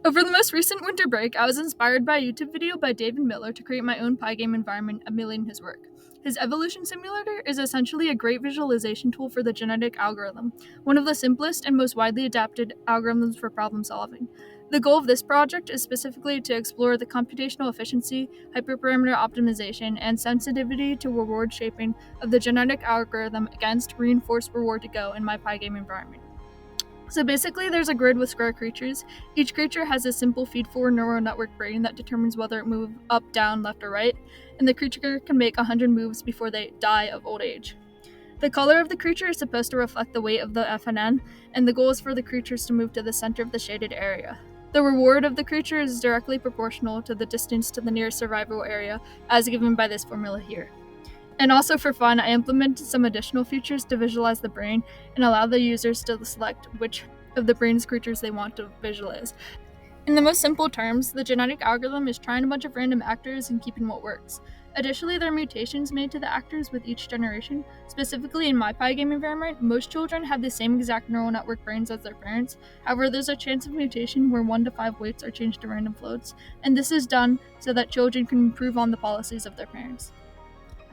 Over the most recent winter break, I was inspired by a YouTube video by David Miller to create my own Pygame environment emulating his work. His evolution simulator is essentially a great visualization tool for the genetic algorithm, one of the simplest and most widely adapted algorithms for problem solving. The goal of this project is specifically to explore the computational efficiency, hyperparameter optimization, and sensitivity to reward shaping of the genetic algorithm against reinforced reward to go in my Pygame environment. So basically, there's a grid with square creatures. Each creature has a simple feed-forward neural network brain that determines whether it moves up, down, left, or right, and the creature can make 100 moves before they die of old age. The color of the creature is supposed to reflect the weight of the FNN, and the goal is for the creatures to move to the center of the shaded area. The reward of the creature is directly proportional to the distance to the nearest survival area, as given by this formula here. And also for fun, I implemented some additional features to visualize the brain and allow the users to select which of the brain's creatures they want to visualize. In the most simple terms, the genetic algorithm is trying a bunch of random actors and keeping what works. Additionally, there are mutations made to the actors with each generation. Specifically in my Pygame environment, most children have the same exact neural network brains as their parents. However, there's a chance of mutation where 1 to 5 weights are changed to random floats, and this is done so that children can improve on the policies of their parents.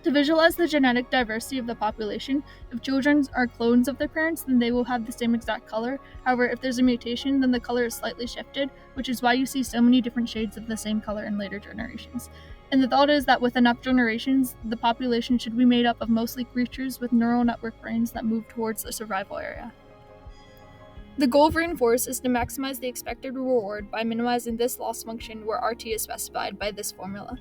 To visualize the genetic diversity of the population, if children are clones of their parents, then they will have the same exact color. However, if there's a mutation, then the color is slightly shifted, which is why you see so many different shades of the same color in later generations. And the thought is that with enough generations, the population should be made up of mostly creatures with neural network brains that move towards the survival area. The goal of reinforce is to maximize the expected reward by minimizing this loss function where RT is specified by this formula.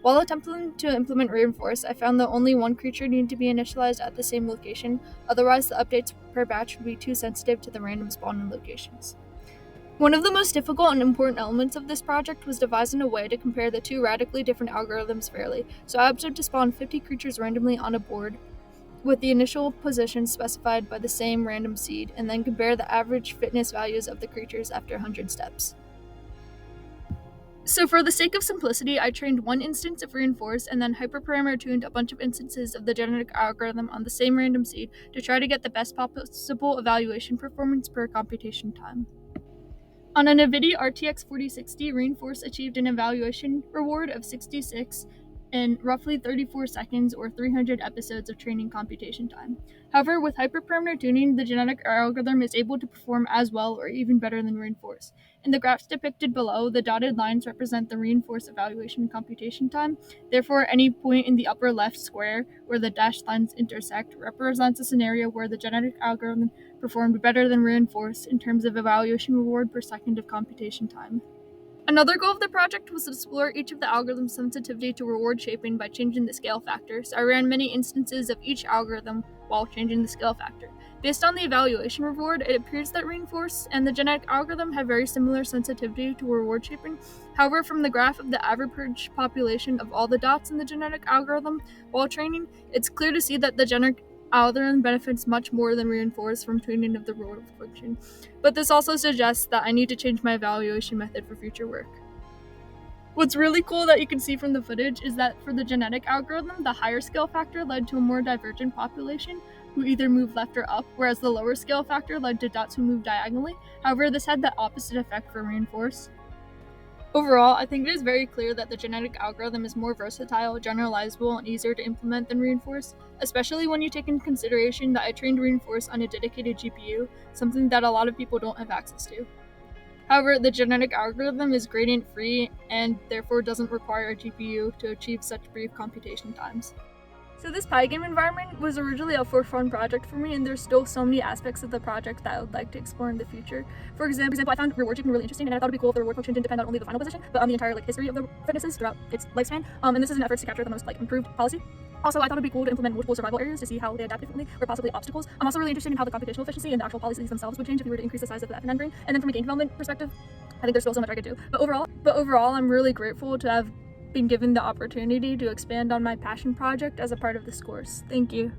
While attempting to implement reinforce, I found that only one creature needed to be initialized at the same location, otherwise the updates per batch would be too sensitive to the random spawn locations. One of the most difficult and important elements of this project was devising a way to compare the two radically different algorithms fairly, so I opted to spawn 50 creatures randomly on a board with the initial position specified by the same random seed, and then compare the average fitness values of the creatures after 100 steps. So for the sake of simplicity, I trained one instance of reinforce and then hyperparameter tuned a bunch of instances of the genetic algorithm on the same random seed to try to get the best possible evaluation performance per computation time. On a NVIDIA RTX 4060, reinforce achieved an evaluation reward of 66 in roughly 34 seconds or 300 episodes of training computation time. However, with hyperparameter tuning, the genetic algorithm is able to perform as well or even better than reinforce. In the graphs depicted below, the dotted lines represent the reinforce evaluation computation time. Therefore, any point in the upper left square where the dashed lines intersect represents a scenario where the genetic algorithm performed better than reinforce in terms of evaluation reward per second of computation time. Another goal of the project was to explore each of the algorithm's sensitivity to reward shaping by changing the scale factor, so I ran many instances of each algorithm while changing the scale factor. Based on the evaluation reward, it appears that reinforce and the genetic algorithm have very similar sensitivity to reward shaping. However, from the graph of the average population of all the dots in the genetic algorithm while training, it's clear to see that the genetic algorithm benefits much more than reinforce from tuning of the reward function. But this also suggests that I need to change my evaluation method for future work. What's really cool that you can see from the footage is that for the genetic algorithm, the higher scale factor led to a more divergent population who either moved left or up, whereas the lower scale factor led to dots who moved diagonally. However, this had the opposite effect for reinforce. Overall, I think it is very clear that the genetic algorithm is more versatile, generalizable, and easier to implement than reinforce, especially when you take into consideration that I trained reinforce on a dedicated GPU, something that a lot of people don't have access to. However, the genetic algorithm is gradient-free and therefore doesn't require a GPU to achieve such brief computation times. So this Pygame environment was originally a for-fun project for me, and there's still so many aspects of the project that I would like to explore in the future. For example, I found reward shaping really interesting, and I thought it'd be cool if the reward function didn't depend on only the final position, but on the entire history of the fitnesses throughout its lifespan. And this is an effort to capture the most improved policy. Also, I thought it'd be cool to implement multiple survival areas to see how they adapt differently, or possibly obstacles. I'm also really interested in how the computational efficiency and the actual policies themselves would change if we were to increase the size of the FNN brain. And then from a game development perspective, I think there's still so much I could do. But overall, I'm really grateful to have been given the opportunity to expand on my passion project as a part of this course. Thank you.